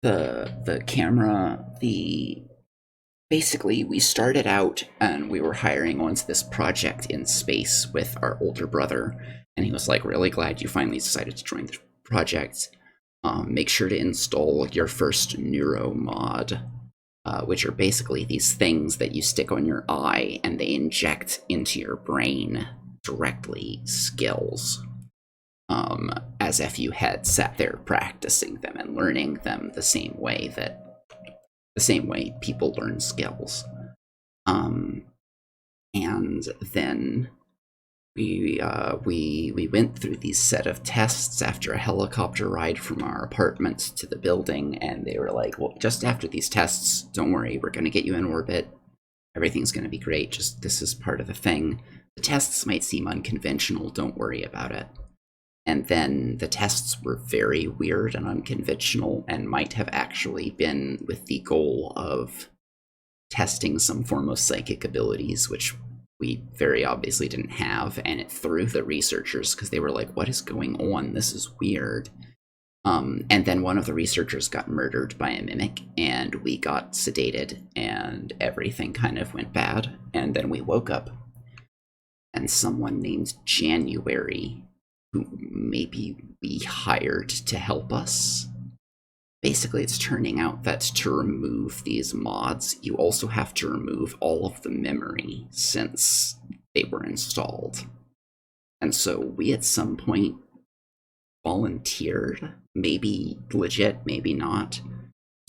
The camera, the basically we started out and we were hiring onto this project in space with our older brother, and he was like, really glad you finally decided to join the project. Make sure to install your first neuro mod, which are basically these things that you stick on your eye and they inject into your brain directly skills, as if you had sat there practicing them and learning them the same way people learn skills. And then we went through these set of tests after a helicopter ride from our apartment to the building, and they were like, well, just after these tests, don't worry, we're going to get you in orbit. Everything's going to be great. Just this is part of the thing. The tests might seem unconventional, don't worry about it. And then the tests were very weird and unconventional and might have actually been with the goal of testing some form of psychic abilities, which we very obviously didn't have, and it threw the researchers because they were like, what is going on? This is weird. And then one of the researchers got murdered by a mimic, and we got sedated, and everything kind of went bad. And then we woke up, and someone named January, who maybe we hired to help us. Basically, it's turning out that to remove these mods, you also have to remove all of the memory since they were installed. And so we at some point volunteered, maybe legit, maybe not,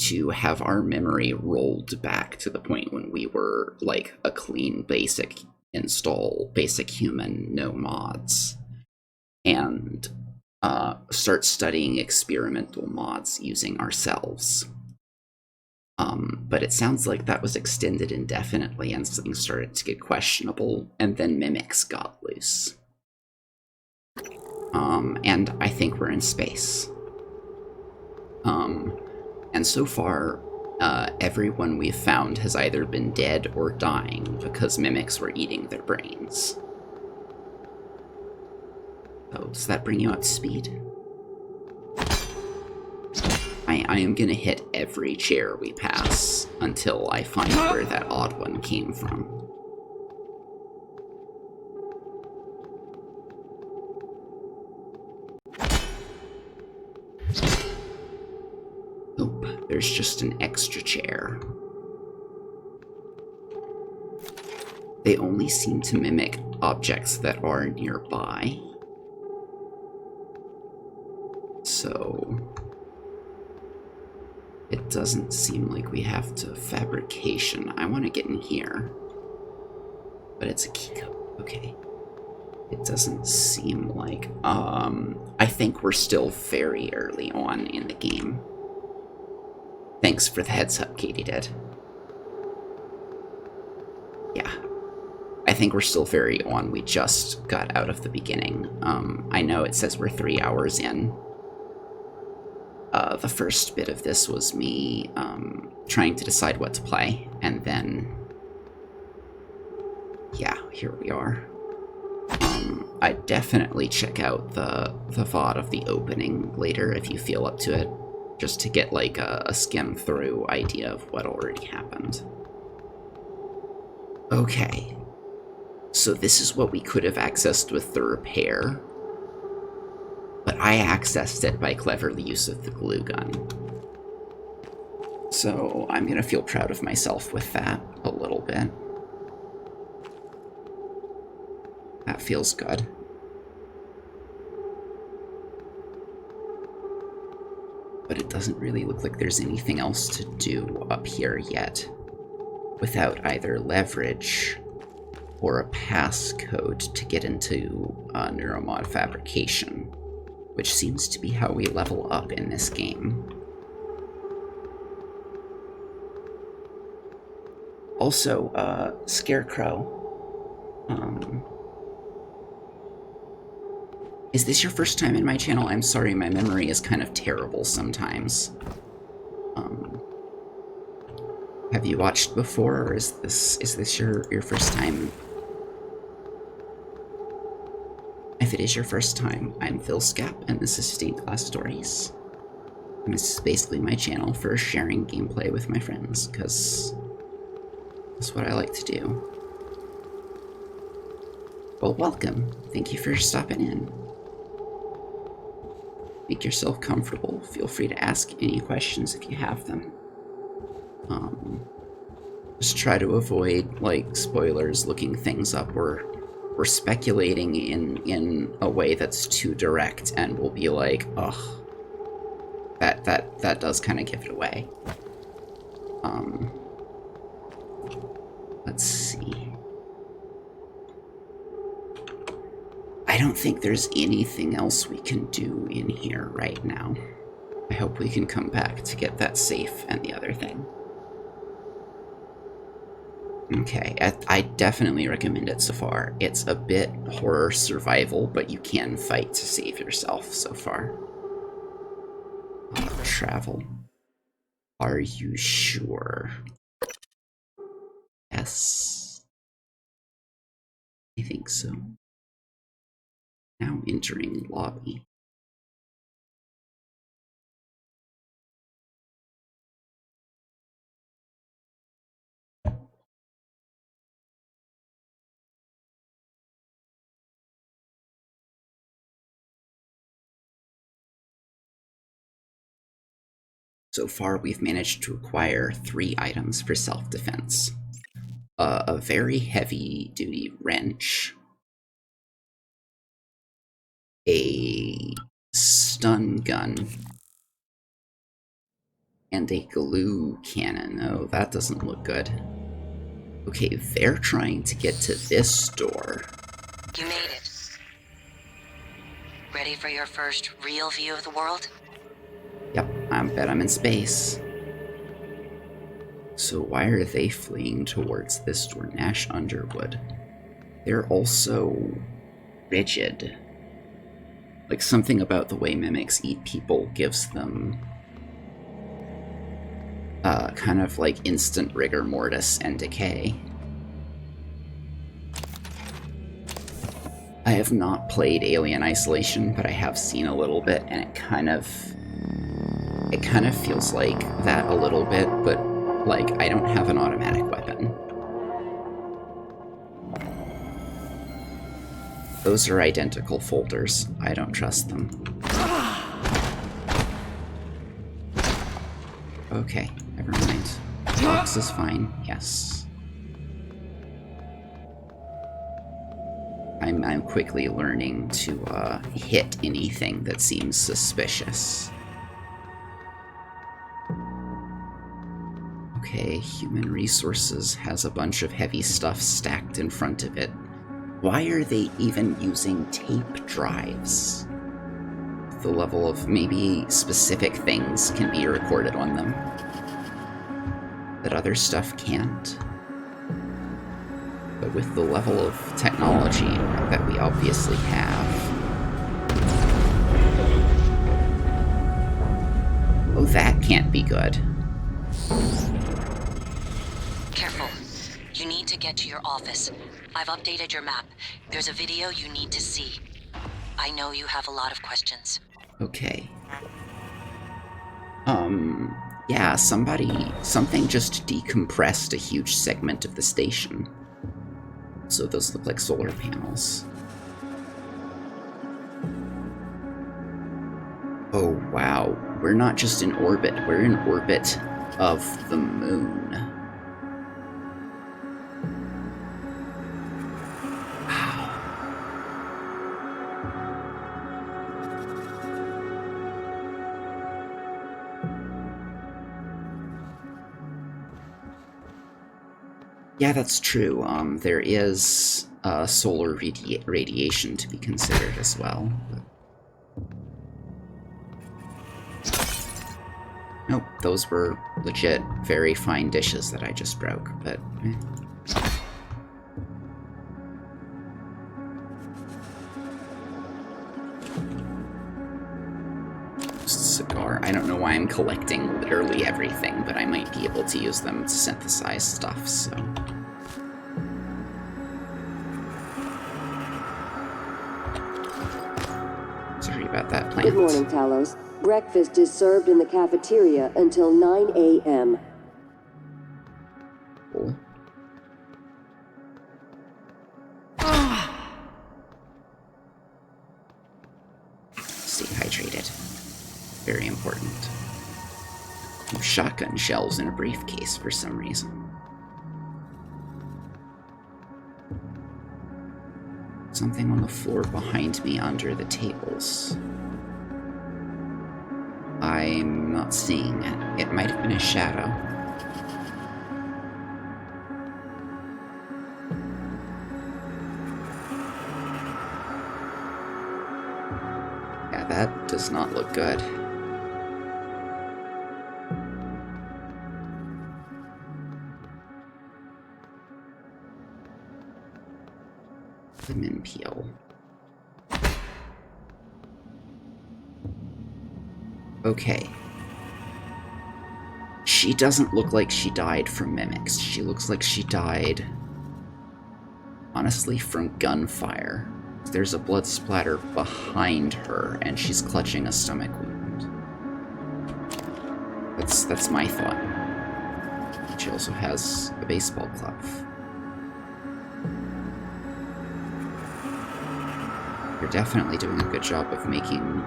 to have our memory rolled back to the point when we were like a clean basic install, basic human, no mods. And start studying experimental mods using ourselves. But it sounds like that was extended indefinitely and things started to get questionable, and then mimics got loose. And I think we're in space. And so far, everyone we've found has either been dead or dying because mimics were eating their brains. Oh, does that bring you up to speed? I am gonna hit every chair we pass until I find where that odd one came from. Nope, there's just an extra chair. They only seem to mimic objects that are nearby. So it doesn't seem like we have to fabrication. I want to get in here, but it's a key code. Okay. It doesn't seem like, I think we're still very early on in the game. Thanks for the heads up, Katie did. Yeah. I think we're still very on. We just got out of the beginning. I know it says we're 3 hours in. The first bit of this was me trying to decide what to play, and then, yeah, here we are. I'd definitely check out the VOD of the opening later if you feel up to it, just to get like a skim through idea of what already happened. Okay, so this is what we could have accessed with the repair. But I accessed it by clever use of the glue gun. So I'm gonna feel proud of myself with that a little bit. That feels good. But it doesn't really look like there's anything else to do up here yet, without either leverage or a passcode to get into neuromod fabrication, which seems to be how we level up in this game. Also, Scarecrow, is this your first time in my channel? I'm sorry, my memory is kind of terrible sometimes. Have you watched before, or is this your first time? If it is your first time, I'm Phil Scap, and this is Stained Glass Stories. And this is basically my channel for sharing gameplay with my friends, because that's what I like to do. Well, welcome. Thank you for stopping in. Make yourself comfortable. Feel free to ask any questions if you have them. Just try to avoid, like, spoilers, looking things up. We're speculating in a way that's too direct, and we'll be like, ugh, that does kind of give it away. Let's see. I don't think there's anything else we can do in here right now. I hope we can come back to get that safe and the other thing. Okay, I definitely recommend it so far. It's a bit horror survival, but you can fight to save yourself so far. Travel. Are you sure? Yes. I think so. Now entering lobby. So far, we've managed to acquire 3 items for self-defense. A very heavy-duty wrench, a stun gun, and a glue cannon. Oh, that doesn't look good. Okay, they're trying to get to this door. You made it. Ready for your first real view of the world? Yep, I bet I'm in space. So why are they fleeing towards this door? Nash Underwood. They're also rigid. Like, something about the way mimics eat people gives them kind of like instant rigor mortis and decay. I have not played Alien Isolation, but I have seen a little bit, and it kind of feels like that a little bit, but like, I don't have an automatic weapon. Those are identical folders. I don't trust them. Okay, never mind. Box is fine, yes. I'm quickly learning to hit anything that seems suspicious. Okay, Human Resources has a bunch of heavy stuff stacked in front of it. Why are they even using tape drives? The level of maybe specific things can be recorded on them that other stuff can't. But with the level of technology that we obviously have... Oh, that can't be good. Careful. You need to get to your office. I've updated your map. There's a video you need to see. I know you have a lot of questions. Okay. Yeah, something just decompressed a huge segment of the station. So those look like solar panels. Oh, wow. We're not just in orbit, we're in orbit of the moon. Wow. Yeah, that's true. There is solar radiation to be considered as well. Nope, those were legit very fine dishes that I just broke, but... Cigar. I don't know why I'm collecting literally everything, but I might be able to use them to synthesize stuff, so... Sorry about that, plant. Good morning, Talos. Breakfast is served in the cafeteria until 9 a.m. Cool. Stay hydrated. Very important. Shotgun shells in a briefcase for some reason. Something on the floor behind me under the tables. I'm not seeing it. It might have been a shadow. Yeah, that does not look good. Lemon peel. Okay. She doesn't look like she died from mimics. She looks like she died, honestly, from gunfire. There's a blood splatter behind her, and she's clutching a stomach wound. That's my thought. She also has a baseball glove. You're definitely doing a good job of making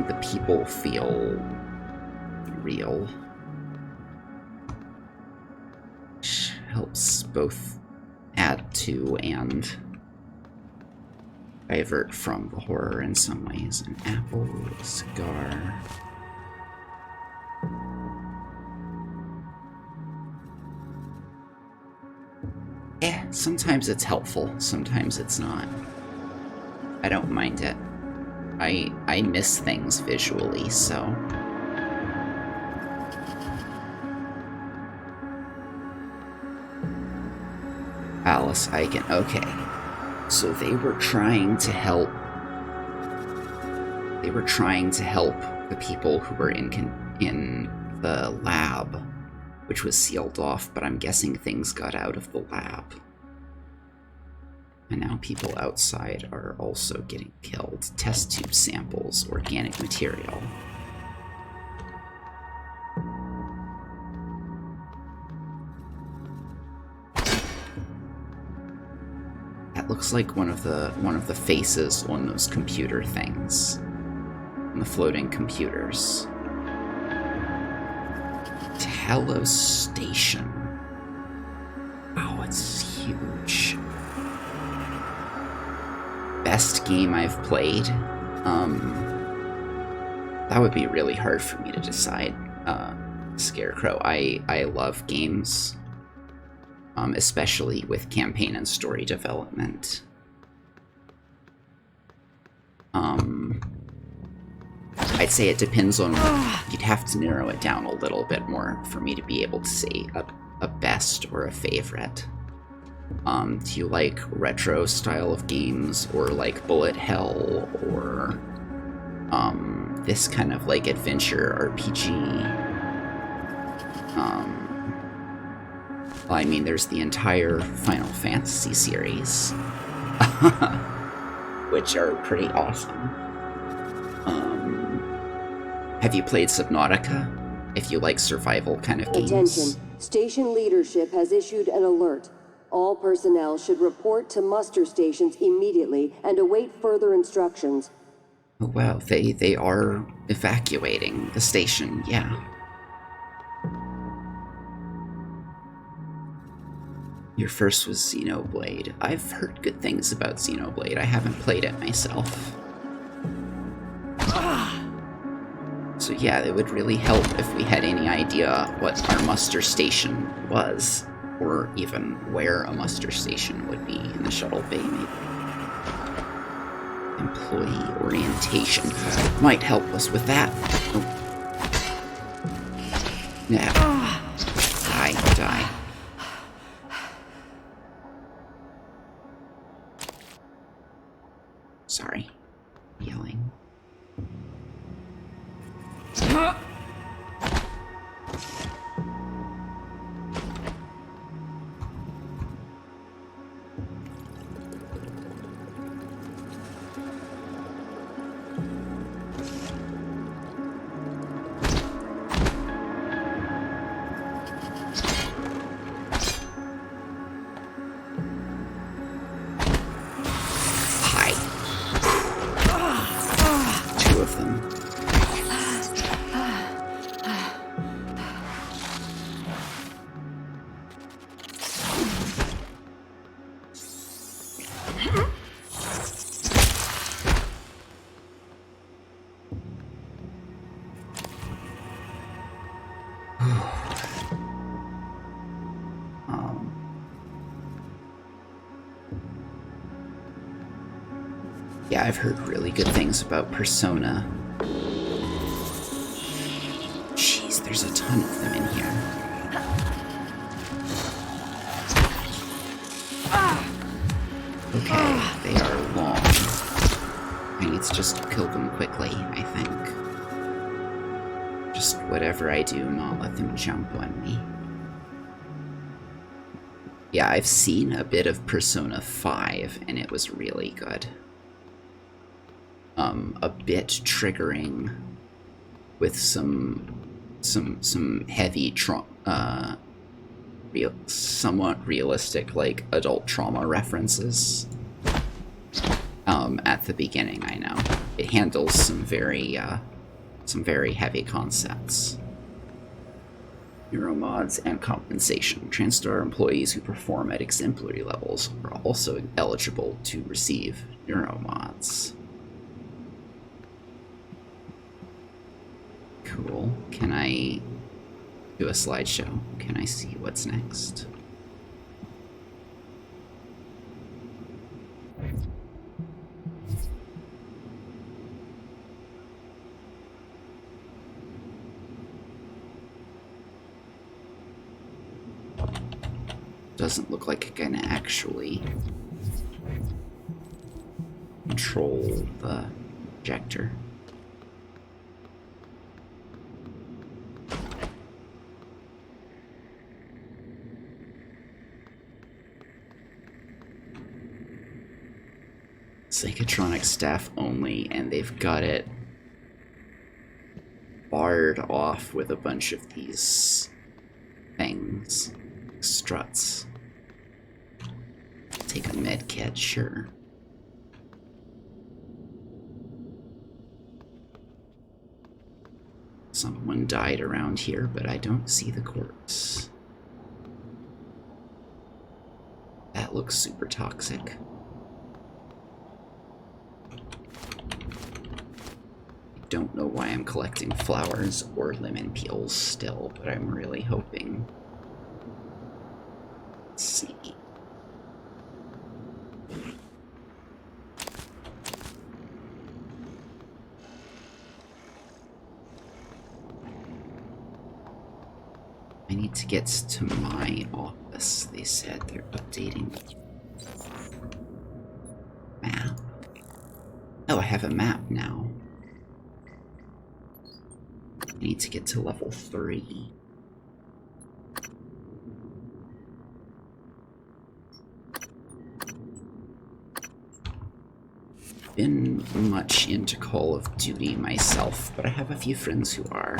the people feel real. Which helps both add to and divert from the horror in some ways. An apple, a cigar. Sometimes it's helpful, sometimes it's not. I don't mind it. I miss things visually, so... Alice Eichen, okay. So they were trying to help... They were trying to help the people who were in the lab, which was sealed off, but I'm guessing things got out of the lab. And now people outside are also getting killed. Test tube samples, organic material. That looks like one of the faces on those computer things. On the floating computers. Talos Station. Wow, it's huge. Best game I've played. That would be really hard for me to decide. Scarecrow. I love games, especially with campaign and story development. I'd say it depends on. You'd have to narrow it down a little bit more for me to be able to say a best or a favorite. Do you like retro style of games, or like bullet hell, or this kind of like adventure RPG? Well, I mean, there's the entire Final Fantasy series, which are pretty awesome. Have you played Subnautica? If you like survival kind of games. Attention. Station leadership has issued an alert. All personnel should report to muster stations immediately and await further instructions. Oh, wow, they are evacuating the station, yeah. Your first was Xenoblade. I've heard good things about Xenoblade. I haven't played it myself. So yeah, it would really help if we had any idea what our muster station was, or even where a muster station would be in the shuttle bay, maybe. Employee orientation might help us with that. Oh. Yeah. Die. Sorry. Yelling. of them. Yeah, I've heard really good things about Persona. Jeez, there's a ton of them in here. Okay, they are long. I need to just kill them quickly, I think. Just whatever I do, not let them jump on me. Yeah, I've seen a bit of Persona 5, and it was really good. A bit triggering with some heavy somewhat realistic, like, adult trauma references. At the beginning, I know. It handles some very heavy concepts. Neuromods and compensation. TranStar employees who perform at exemplary levels are also eligible to receive neuromods. Cool. Can I do a slideshow? Can I see what's next? Doesn't look like it can actually control the projector. Psychotronic staff only, and they've got it barred off with a bunch of these things. Struts. Take a med kit, sure. Someone died around here, but I don't see the corpse. That looks super toxic. I don't know why I'm collecting flowers or lemon peels still, but I'm really hoping. Let's see. I need to get to my office. They said they're updating map. Oh, I have a map now. I need to get to level 3. Been much into Call of Duty myself, but I have a few friends who are.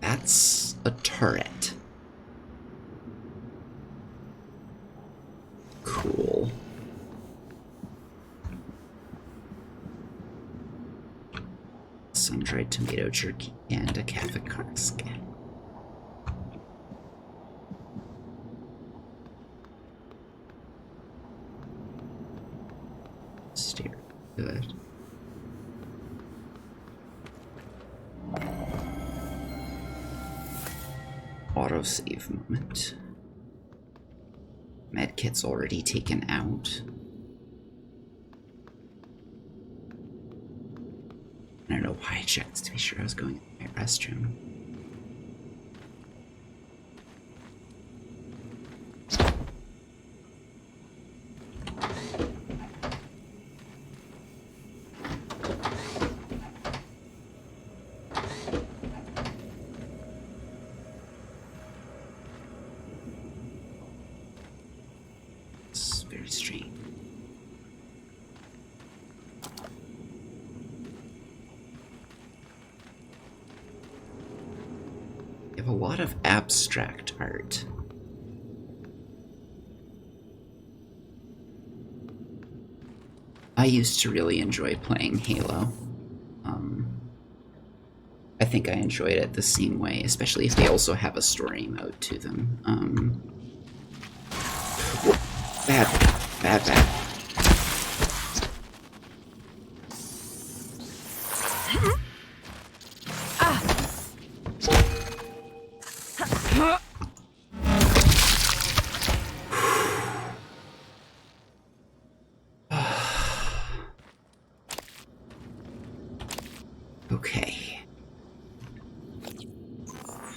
That's a turret. Cool. Sun-dried tomato jerky and a cavicarskin. Steer. Good. Autosave moment. Medkit's already taken out. I don't know why I checked to be sure I was going to my restroom. It's very strange. have a lot of abstract art. I used to really enjoy playing Halo. I think I enjoyed it the same way, especially if they also have a story mode to them. Bad. Okay.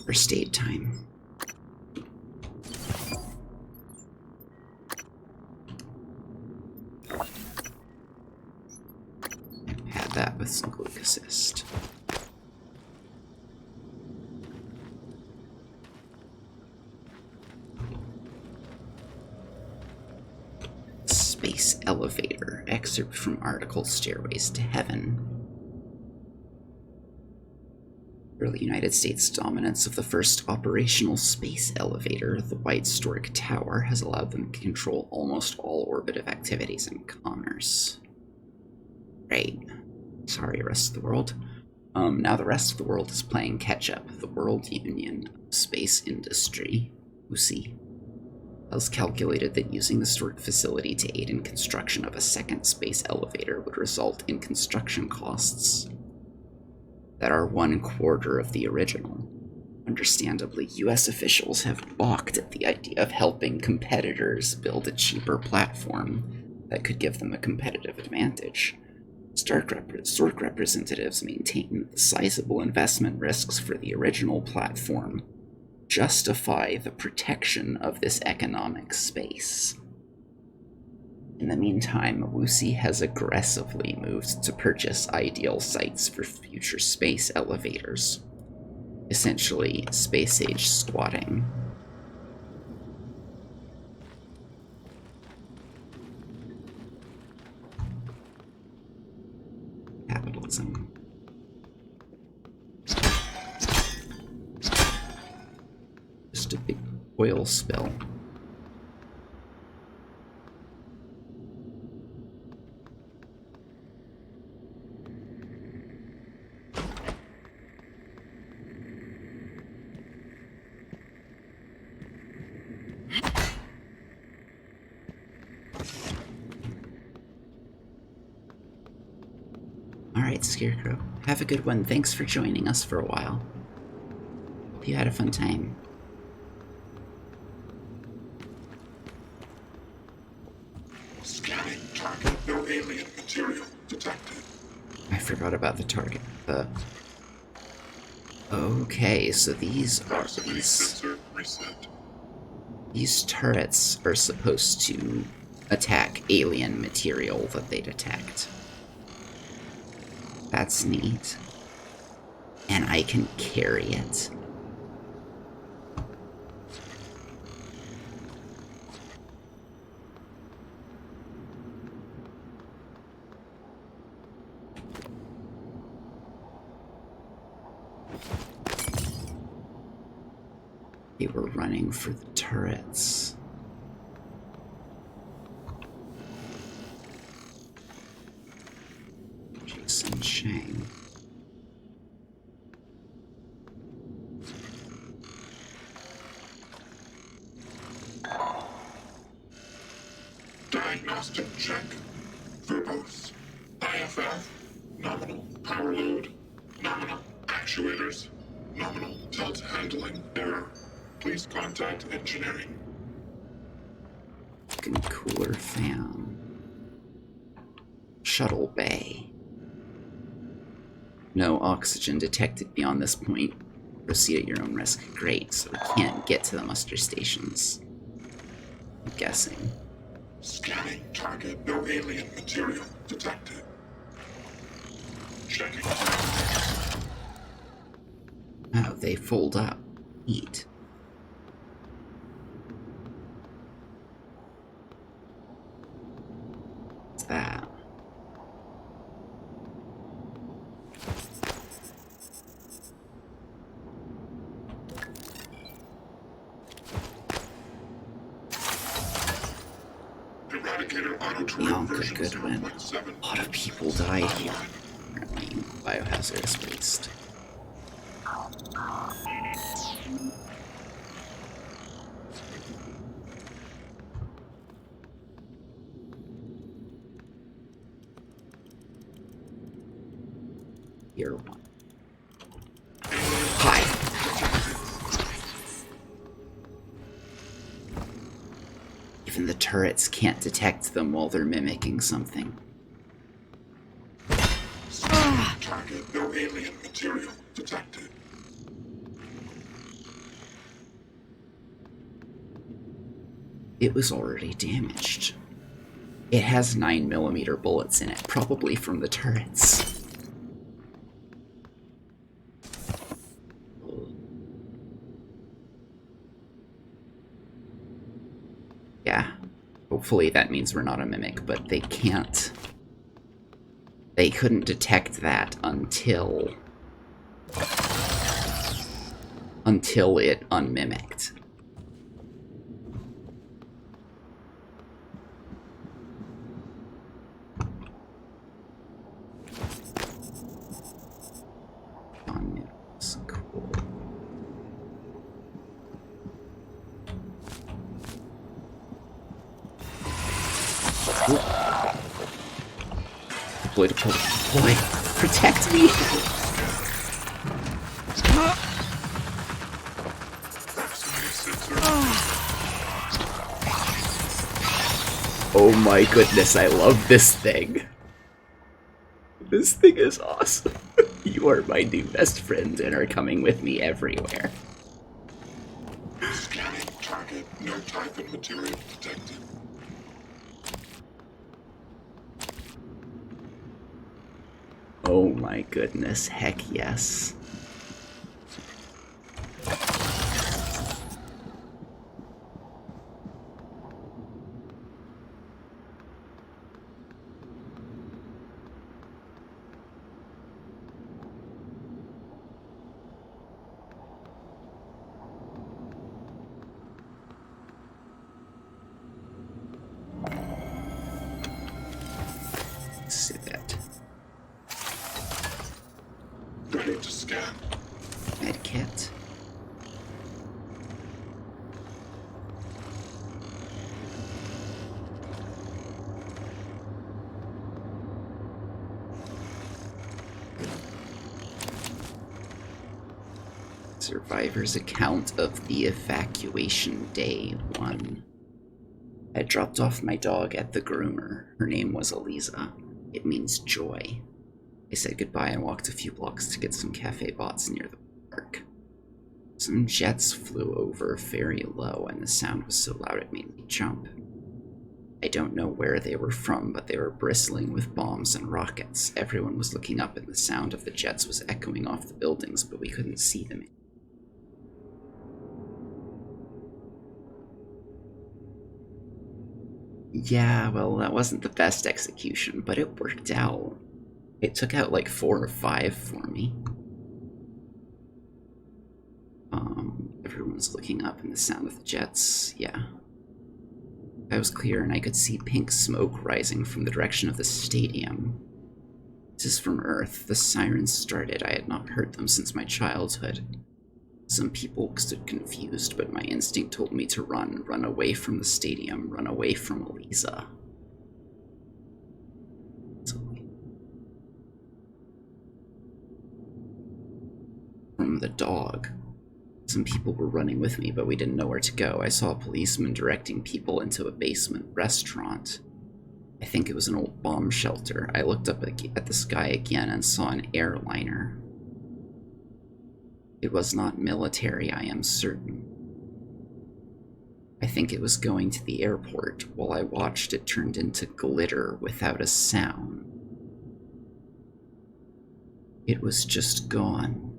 First aid time. And pad that with some glucosist. Space elevator. Excerpt from article Stairways to Heaven. Early United States dominance of the first operational space elevator, the White Stork Tower, has allowed them to control almost all orbitive activities and commerce. Right. Sorry, rest of the world. Now the rest of the world is playing catch-up. The World Union of Space Industry, WUSI, has calculated that using the Stork facility to aid in construction of a second space elevator would result in construction costs that are 1/4 of the original. Understandably, US officials have balked at the idea of helping competitors build a cheaper platform that could give them a competitive advantage. Stork representatives maintain that the sizable investment risks for the original platform justify the protection of this economic space. In the meantime, WUSI has aggressively moved to purchase ideal sites for future space elevators. Essentially, space-age squatting. Capitalism. Just a big oil spill. Alright, Scarecrow. Have a good one. Thanks for joining us for a while. Hope you had a fun time. Scanning target. No alien material detected. I forgot about the target. Okay, so these are Sensor reset. these turrets are supposed to attack alien material that they detect. That's neat. And I can carry it. They were running for the turrets. Jason Shang. Diagnostic check. Verbose. IFF. Nominal power load. Nominal actuators. Nominal tilt handling error. Please contact engineering. Fucking cooler fan. Shuttle bay. No oxygen detected beyond this point. Proceed at your own risk. Great, so we can't get to the muster stations. I'm guessing. Scanning target. No alien material detected. Checking. Oh, they fold up. Neat. What's that? Indicator auto terrain Bianca version Goodwin. 7.7. A lot of people died here. Apparently, biohazardous waste. Year 1. Hi. Even the turrets can't detect them while they're mimicking something. Target, no alien material detected. It was already damaged. It has 9mm bullets in it, probably from the turrets. Yeah. Hopefully that means we're not a mimic, but they can't. They couldn't detect that until it unmimicked. Unmimics, cool. Boy, boy, protect me! Oh my goodness, I love this thing. This thing is awesome. You are my new best friend and are coming with me everywhere. Scanning target, no typhon material detected. Oh my goodness, heck yes. See that. Ready to scan. Medkit. Survivor's account of the evacuation day 1. I dropped off my dog at the groomer. Her name was Eliza. It means joy. I said goodbye and walked a few blocks to get some cafe bots near the park. Some jets flew over very low and the sound was so loud it made me jump. I don't know where they were from, but they were bristling with bombs and rockets. Everyone was looking up and the sound of the jets was echoing off the buildings, but we couldn't see them. Yeah, well, that wasn't the best execution, but it worked out. It took out like 4 or 5 for me. Everyone's looking up and the sound of the jets, yeah. I was clear and I could see pink smoke rising from the direction of the stadium. This is from Earth. The sirens started. I had not heard them since my childhood. Some people stood confused, but my instinct told me to run away from the stadium, run away from Eliza. From the dog. Some people were running with me, but we didn't know where to go. I saw a policeman directing people into a basement restaurant. I think it was an old bomb shelter. I looked up at the sky again and saw an airliner. It was not military, I am certain. I think it was going to the airport. While I watched, it turned into glitter without a sound. It was just gone.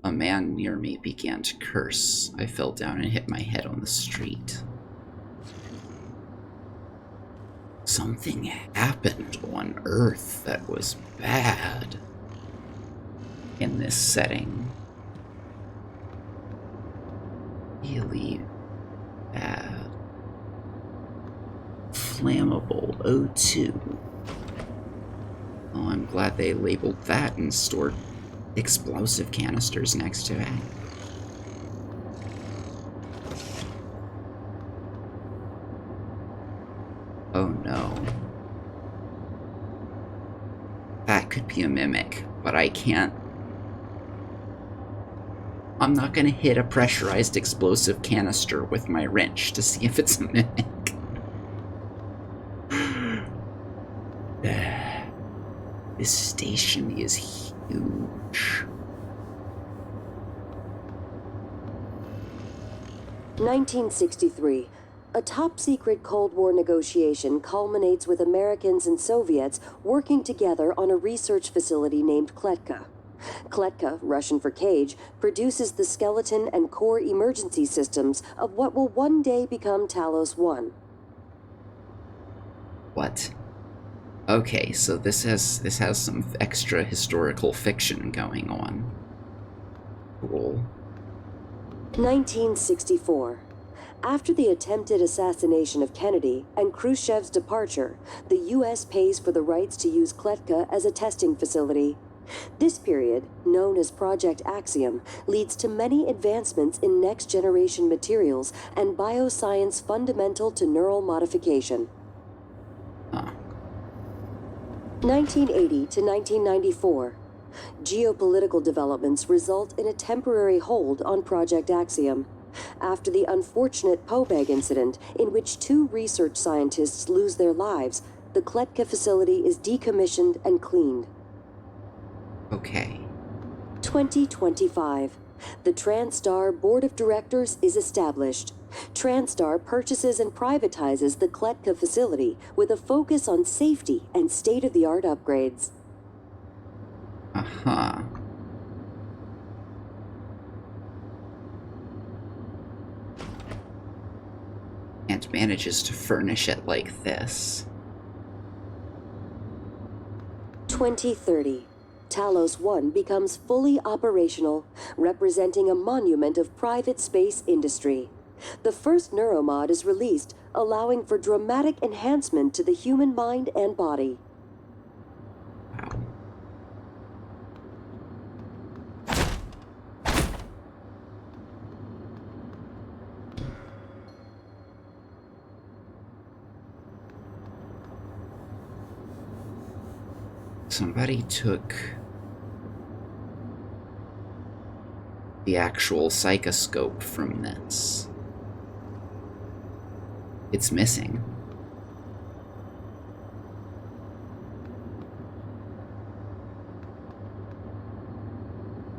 A man near me began to curse. I fell down and hit my head on the street. Something happened on Earth that was bad in this setting. Really bad. flammable O2. Oh, I'm glad they labeled that and stored explosive canisters next to it. Oh no. That could be a mimic, but I can't. I'm not gonna hit a pressurized explosive canister with my wrench to see if it's a mimic. This station is huge. 1963. A top-secret Cold War negotiation culminates with Americans and Soviets working together on a research facility named Kletka. Kletka, Russian for cage, produces the skeleton and core emergency systems of what will one day become Talos I. What? Okay, so this has some extra historical fiction going on. Cool. 1964. After the attempted assassination of Kennedy and Khrushchev's departure, the U.S. pays for the rights to use Kletka as a testing facility. This period, known as Project Axiom, leads to many advancements in next-generation materials and bioscience fundamental to neural modification. 1980 to 1994. Geopolitical developments result in a temporary hold on Project Axiom. After the unfortunate Pobeg incident, in which 2 research scientists lose their lives, the Kletka facility is decommissioned and cleaned. Okay. 2025. The TranStar Board of Directors is established. TranStar purchases and privatizes the Kletka facility with a focus on safety and state-of-the-art upgrades. Uh-huh. And manages to furnish it like this. 2030. Talos I becomes fully operational, representing a monument of private space industry. The first neuromod is released, allowing for dramatic enhancement to the human mind and body. Wow. Somebody took the actual psychoscope from this. It's missing.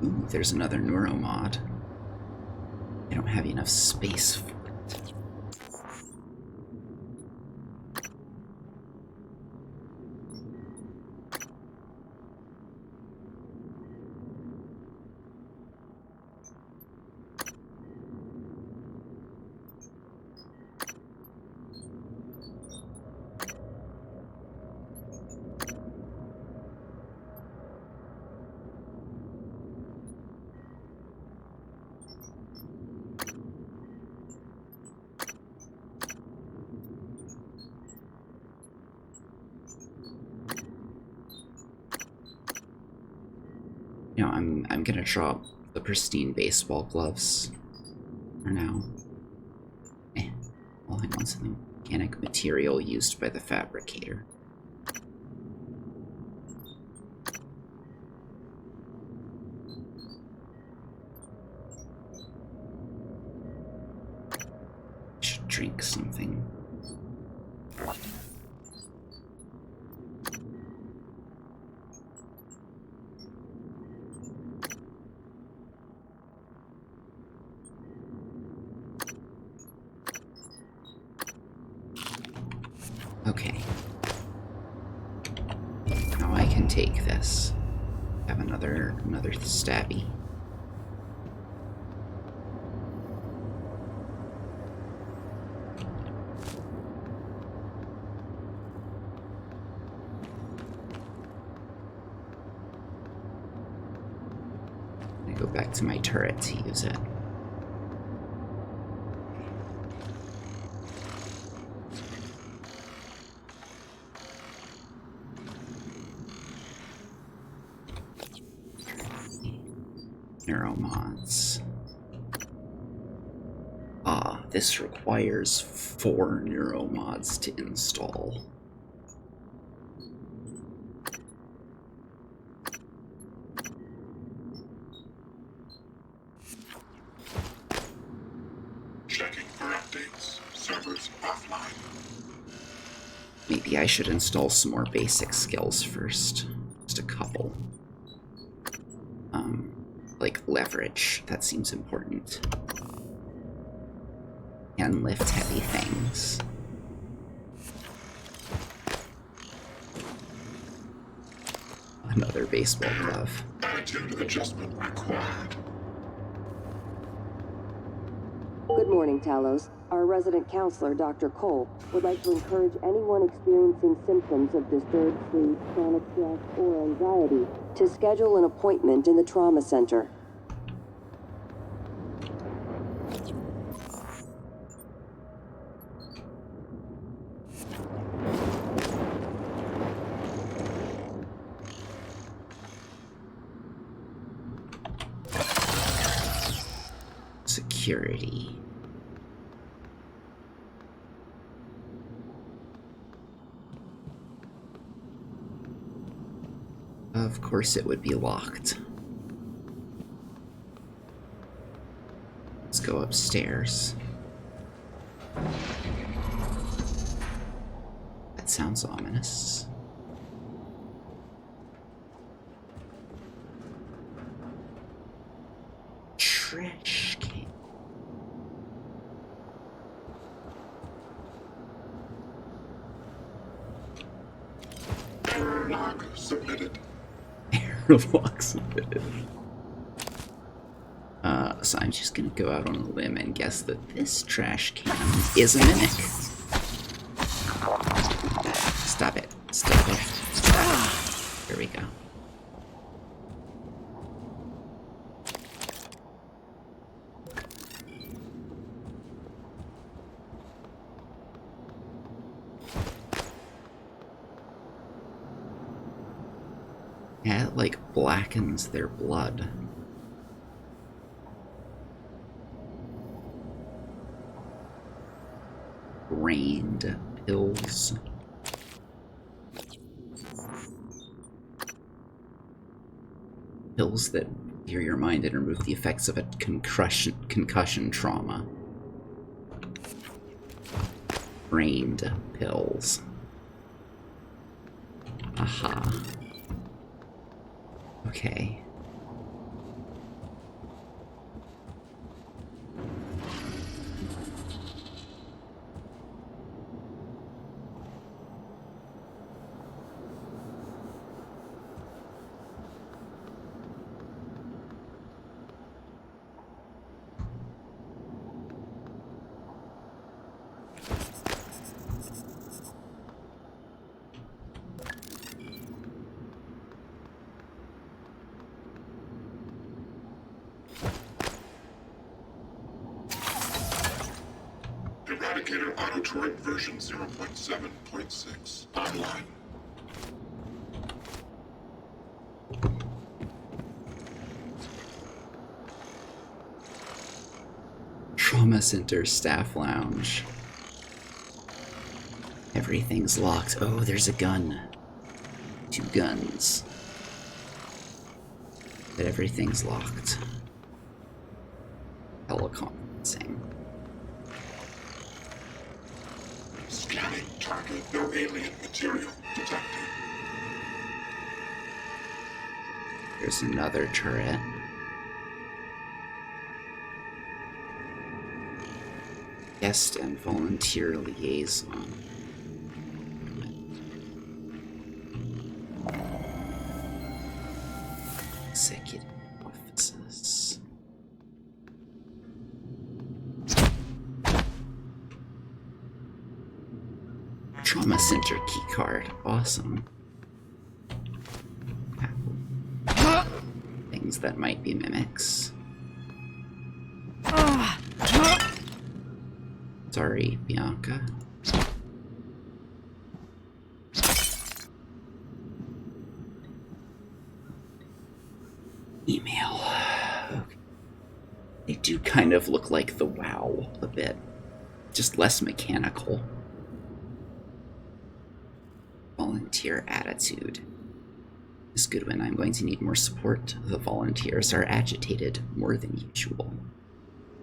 Ooh, there's another neuromod. I don't have enough space for it. You know, I'm gonna drop the pristine baseball gloves for now. I'll hang on to the mechanic material used by the fabricator. Should drink something. Okay. Now I can take this. Have another stabby. I go back to my turret to use it. neuromods. Ah, this requires 4 neuromods to install. Checking for updates. Servers offline. Maybe I should install some more basic skills first. Just a couple. Like leverage. That seems important. And lift heavy things. Another baseball glove. Attitude adjustment required. Good morning, Talos. Our resident counselor, Dr. Cole, would like to encourage anyone experiencing symptoms of disturbed sleep, chronic stress, or anxiety to schedule an appointment in the trauma center. Security. Of course it would be locked. Let's go upstairs. That sounds ominous. Trash can. Error log submitted. Airlock submitted. So I'm just gonna go out on a limb and guess that this trash can is a mimic. Stop it. Stop it. There we go. Yeah, it like blackens their blood. Rained pills. Pills that clear your mind and remove the effects of a concussion trauma. Rained pills. Aha. Okay. Eradicator Autoturret version 0.7.6 online. Trauma Center Staff Lounge. Everything's locked. Oh, there's a gun. 2 guns. But everything's locked. Teleconferencing. Scanning target. No alien material detected. There's another turret. Guest and volunteer liaison. Executive offices. Trauma Center keycard. Awesome. Things that might be mimics. Sorry, Bianca. Email. They do kind of look like the WoW a bit. Just less mechanical. Volunteer attitude. Miss Goodwin, I'm going to need more support. The volunteers are agitated more than usual.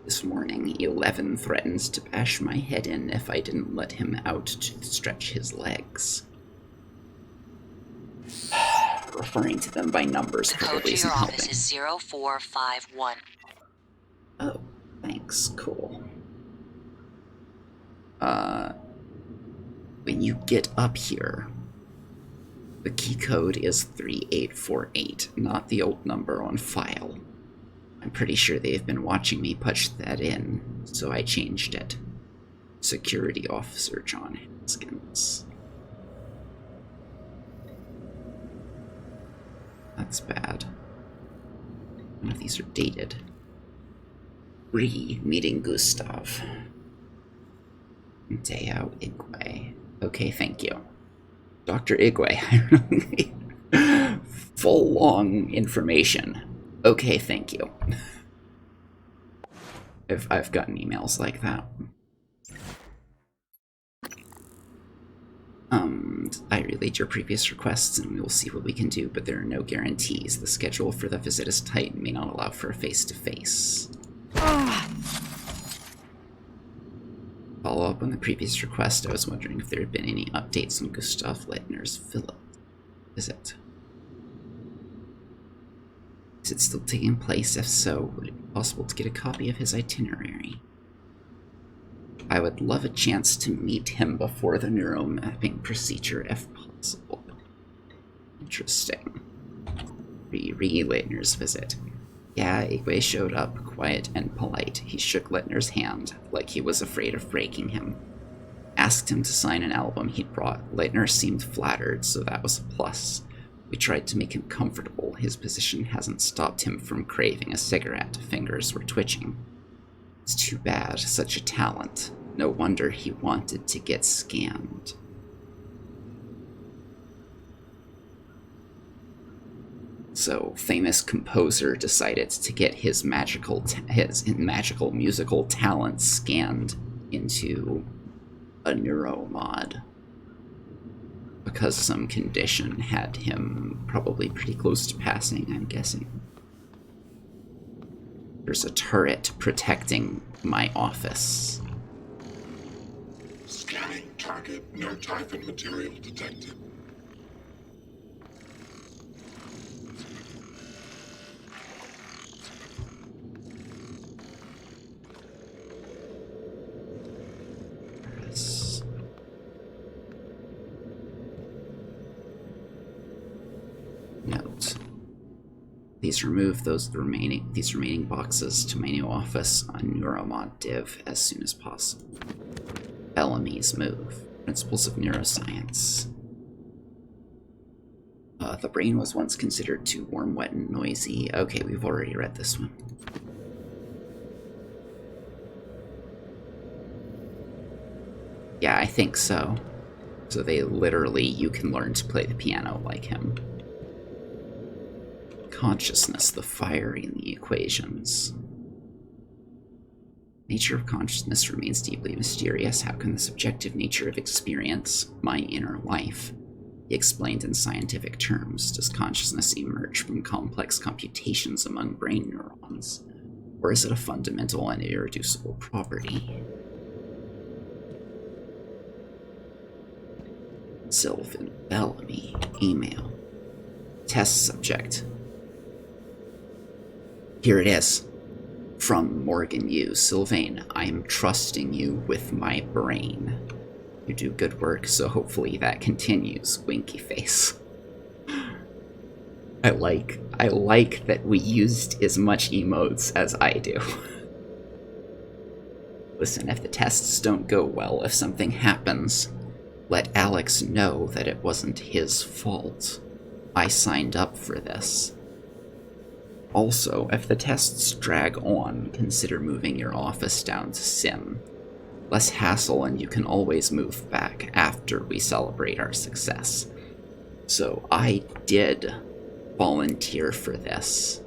This morning, 11 threatens to bash my head in if I didn't let him out to stretch his legs. Referring to them by numbers The code probably to isn't your office helping. is 0451. Oh, thanks. Cool. When you get up here, the key code is 3848, not the old number on file. I'm pretty sure they've been watching me punch that in, so I changed it. Security Officer John Haskins. That's bad. None of these are dated. Meeting Gustav. Deo Igwe. Okay, thank you. Dr. Igwe, I really full long information. Okay, thank you. I've gotten emails like that. I relayed your previous requests and we will see what we can do, but there are no guarantees. The schedule for the visit is tight and may not allow for a face-to-face. Follow up on the previous request, I was wondering if there had been any updates on Gustav Leitner's visit. Is it still taking place? If so, would it be possible to get a copy of his itinerary? I would love a chance to meet him before the neuromapping procedure, if possible. Interesting. Leitner's visit. Yeah, Igwe showed up, quiet and polite. He shook Leitner's hand, like he was afraid of breaking him. Asked him to sign an album he'd brought. Leitner seemed flattered, so that was a plus. We tried to make him comfortable. His position hasn't stopped him from craving a cigarette. Fingers were twitching. It's too bad, such a talent. No wonder he wanted to get scanned. So, famous composer decided to get his magical musical talents scanned into a neuromod because some condition had him probably pretty close to passing, I'm guessing. There's a turret protecting my office. Scanning target, no typhon material detected. Note. Please remove these remaining boxes to my new office on Neuromod Div as soon as possible. Bellamy's move. Principles of neuroscience. The brain was once considered too warm, wet, and noisy. Okay, we've already read this one. Yeah, I think so. So you can learn to play the piano like him. Consciousness, the fire in the equations. Nature of consciousness remains deeply mysterious. How can the subjective nature of experience, my inner life, be explained in scientific terms? Does consciousness emerge from complex computations among brain neurons? Or is it a fundamental and irreducible property? Sylvan Bellamy, email. Test subject. Here it is. From Morgan Yu. Sylvain, I'm trusting you with my brain. You do good work, so hopefully that continues. Winky face. I like that we used as much emotes as I do. Listen, if the tests don't go well, if something happens, let Alex know that it wasn't his fault. I signed up for this. Also, if the tests drag on, consider moving your office down to Sim. Less hassle, and you can always move back after we celebrate our success. So I did volunteer for this.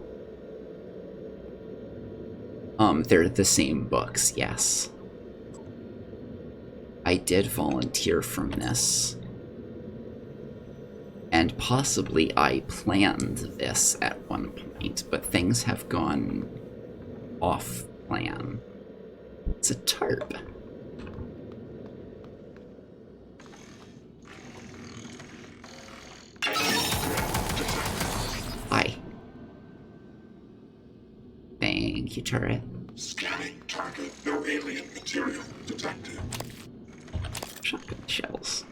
They're the same books, yes. I did volunteer from this. And possibly I planned this at one point, but things have gone off plan. It's a tarp. Hi. Thank you, turret. Scanning target. No alien material detected. Shotgun shells.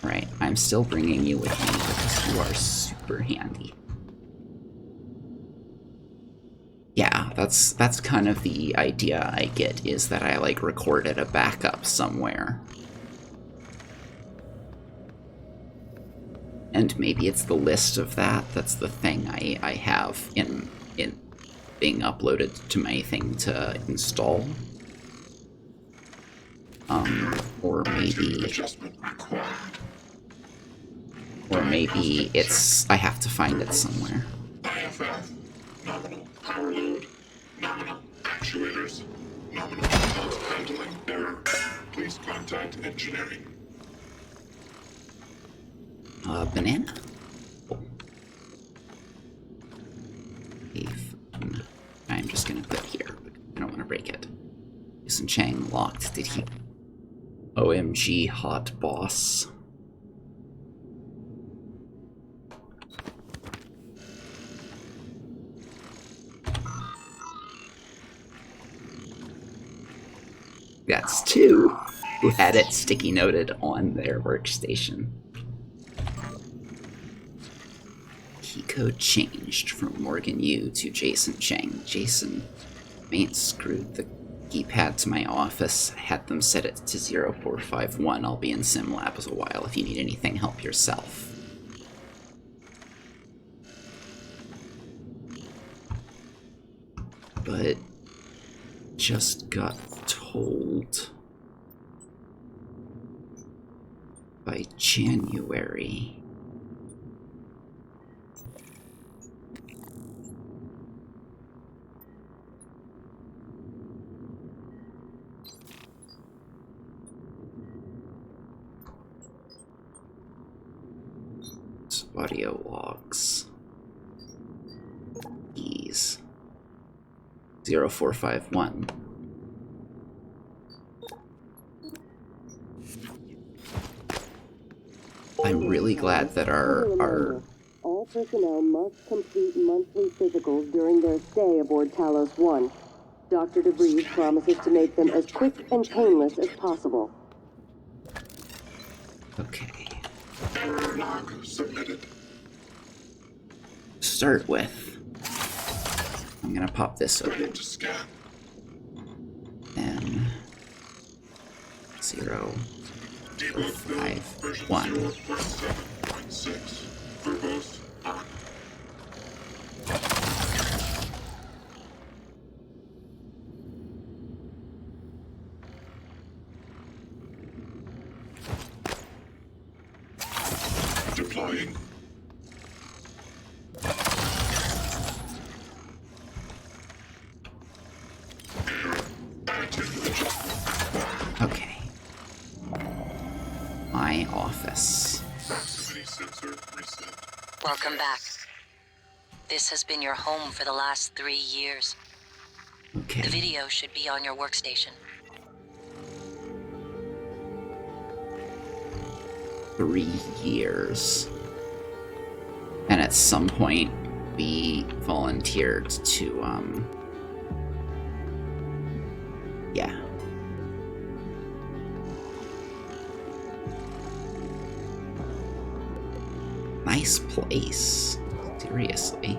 Right, I'm still bringing you with me because you are super handy. Yeah, that's kind of the idea I get, is that I, like, recorded a backup somewhere. And maybe it's the list of that's the thing I have in being uploaded to my thing to install. Or maybe... Or maybe it's... I have to find it somewhere. IFF. Nominal power load. Nominal actuators. Nominal fault handling error. Please contact engineering. Banana. Oh. I'm just gonna put here. I don't want to break it. Jason Chang locked. Did he... OMG, hot boss. That's two who had it sticky noted on their workstation. Key code changed from Morgan Yu to Jason Chang. Jason mates screwed the keypad to my office, had them set it to 0451. I'll be in Sim Labs a while. If you need anything, help yourself. But just got told by January. Audio logs. Keys. 0451. I'm really glad that our all personnel must complete monthly physicals during their stay aboard Talos I. Dr. DeVries promises to make them as quick and painless as possible. Okay. Error log submitted. Start with. I'm gonna pop this Ready open. to scan. Then 0, Debug build 5, version 1. 0.7.6. Verbose on. Deploying. Okay. My office. Proximity sensor reset. Welcome back. This has been your home for the last 3 years. The Okay. video should be on your workstation. 3 years. And at some point, we volunteered to, yeah. Nice place. Seriously.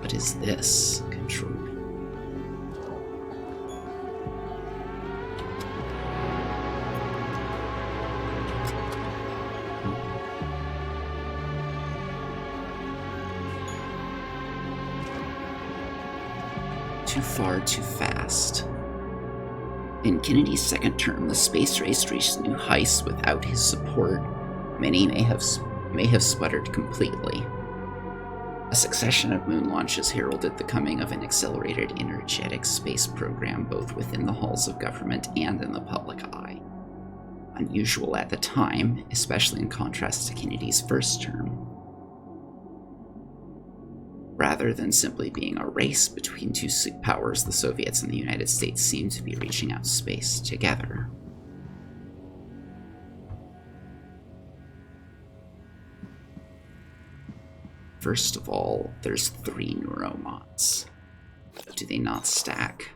What is this? Control. Too far, too fast. In Kennedy's second term, the space race reached new heights without his support. Many may have sputtered completely. A succession of moon launches heralded the coming of an accelerated energetic space program both within the halls of government and in the public eye. Unusual at the time, especially in contrast to Kennedy's first term. Rather than simply being a race between two powers, the Soviets and the United States seemed to be reaching out to space together. First of all, there's 3 neuromods. Do they not stack?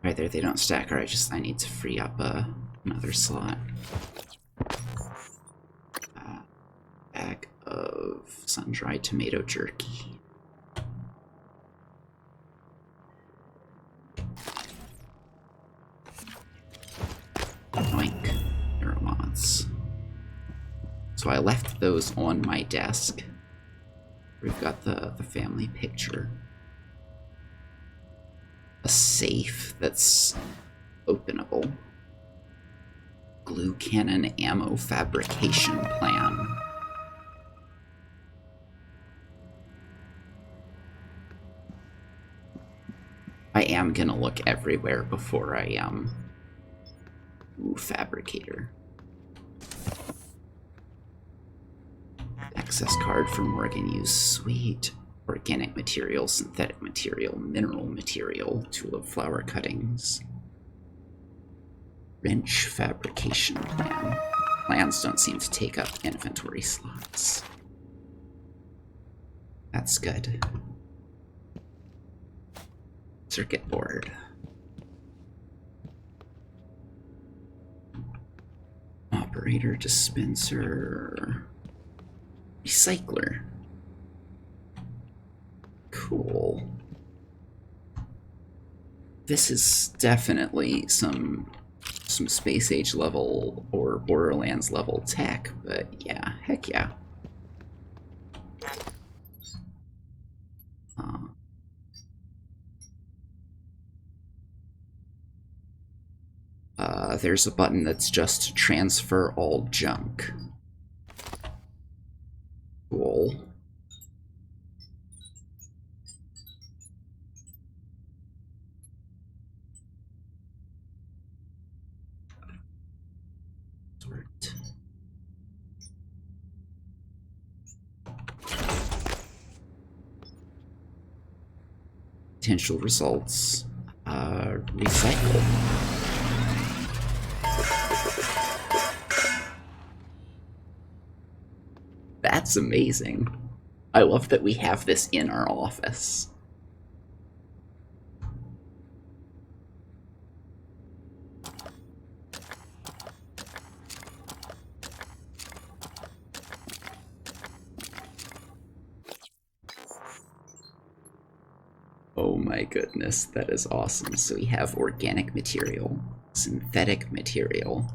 Right there, they don't stack. Alright, I need to free up another slot. Bag of sun-dried tomato jerky. Oink. Neuromods. So I left those on my desk. We've got the family picture. A safe that's openable. Glue cannon ammo fabrication plan. I am gonna look everywhere before I Ooh, fabricator. Access card for Morgan use sweet. Organic material, synthetic material, mineral material, tulip flower cuttings. Wrench fabrication plan. Plans don't seem to take up inventory slots. That's good. Circuit board. Operator, dispenser. Recycler. Cool. This is definitely some space age level or Borderlands level tech, but yeah, heck yeah. There's a button that's just to transfer all junk. Cool. Potential results. Recycle. That's amazing. I love that we have this in our office. Oh my goodness, that is awesome. So we have organic material, synthetic material,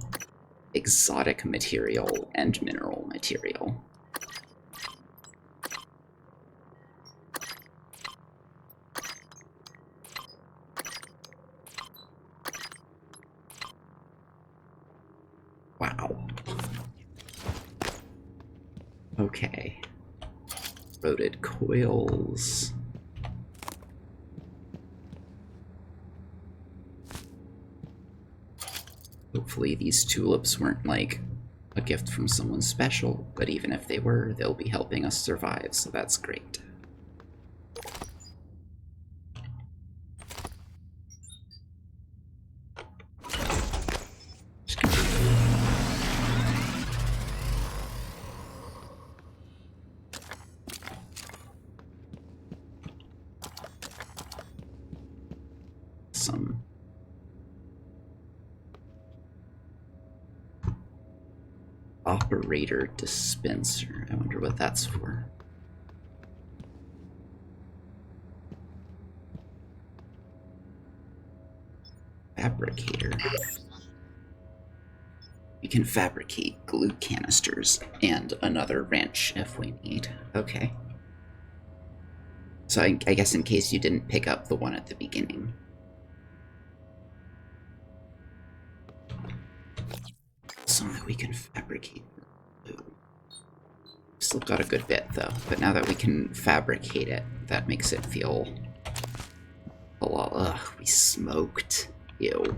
exotic material, and mineral material. Wow. Okay. Loaded coils. Hopefully these tulips weren't like a gift from someone special, but even if they were, they'll be helping us survive, so that's great. Some operator dispenser. I wonder what that's for. Fabricator. We can fabricate glue canisters and another wrench if we need. Okay. So I guess in case you didn't pick up the one at the beginning. we can fabricate blue. Still got a good bit, though. But now that we can fabricate it, that makes it feel a lot... Ugh, we smoked. Ew.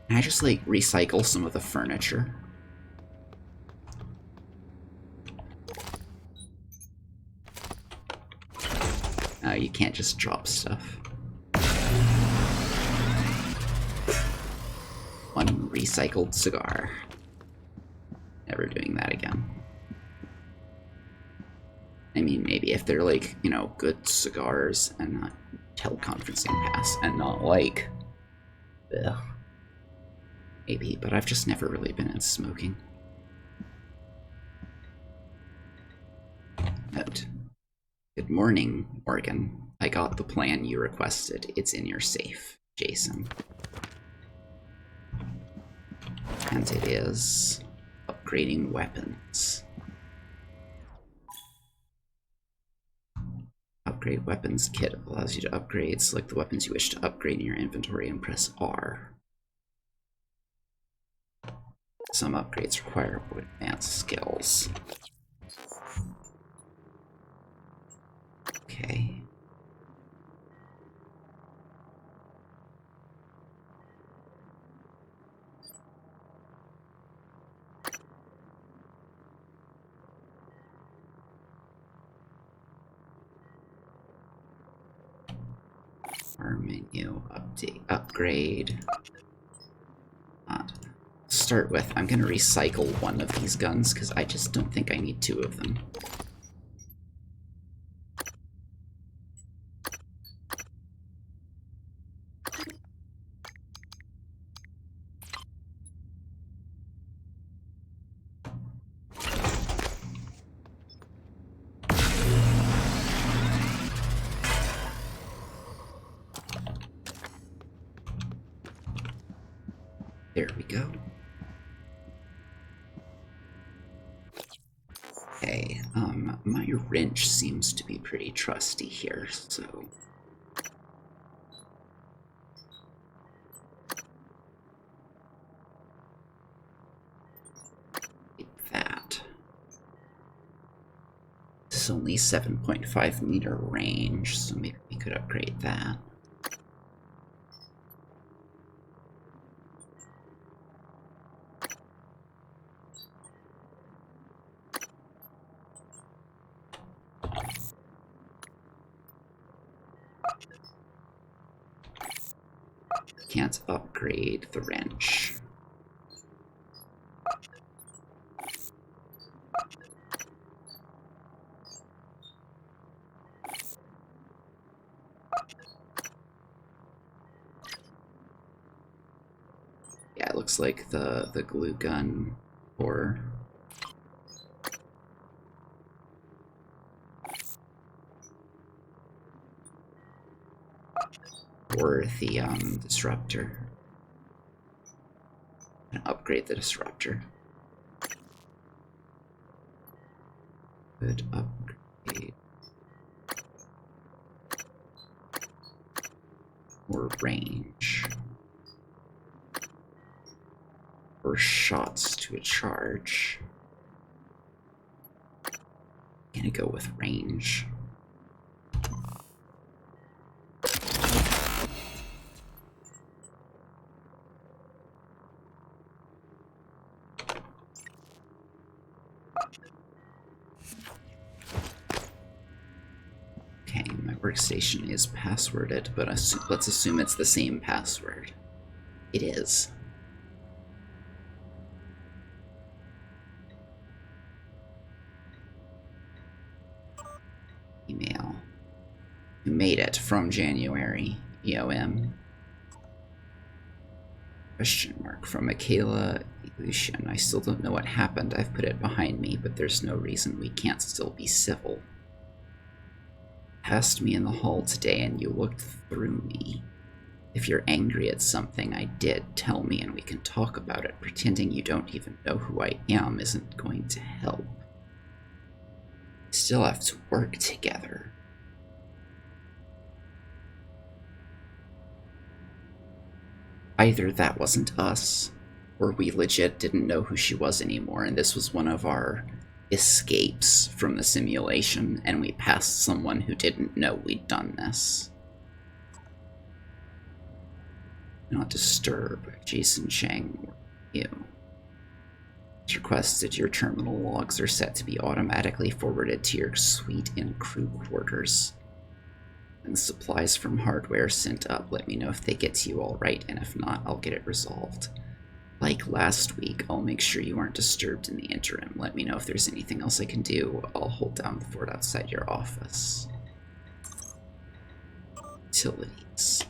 Can I just, like, recycle some of the furniture? No, you can't just drop stuff. One recycled cigar. Never doing that again. I mean, maybe if they're, like, you know, good cigars and not teleconferencing pass and not, like... Ugh. Maybe, but I've just never really been into smoking. Note. Good morning, Morgan. I got the plan you requested. It's in your safe, Jason. And it is upgrading weapons. Upgrade weapons kit allows you to upgrade. Select the weapons you wish to upgrade in your inventory and press R. Some upgrades require advanced skills. Okay. Our menu, update, upgrade. Start with, I'm gonna recycle one of these guns because I just don't think I need two of them. There we go. Okay, my wrench seems to be pretty trusty here, so... Keep that. It's only 7.5 meter range, so maybe we could upgrade that. Can't upgrade the wrench. Yeah, it looks like the glue gun or the disruptor. And upgrade the disruptor. Good upgrade. Or range. Or shots to a charge. Gonna go with range. Okay, my workstation is passworded, but let's assume it's the same password. It is. Email. You made it from January, EOM. Question mark from Michaela Ilushin. I still don't know what happened. I've put it behind me, but there's no reason we can't still be civil. Passed me in the hall today and you looked through me. If you're angry at something I did, tell me and we can talk about it. Pretending you don't even know who I am isn't going to help. We still have to work together. Either that wasn't us, or we legit didn't know who she was anymore, and this was one of our escapes from the simulation, and we passed someone who didn't know we'd done this. Not disturb Jason Chang or you. As requested, your terminal logs are set to be automatically forwarded to your suite in crew quarters. And supplies from hardware sent up, let me know if they get to you alright, and if not, I'll get it resolved. Like last week, I'll make sure you aren't disturbed in the interim. Let me know if there's anything else I can do. I'll hold down the fort outside your office. Utilities.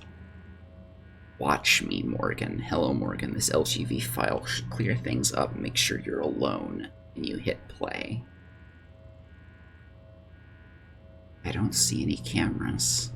Watch me, Morgan. Hello, Morgan. This LGV file should clear things up. Make sure you're alone and you hit play. I don't see any cameras.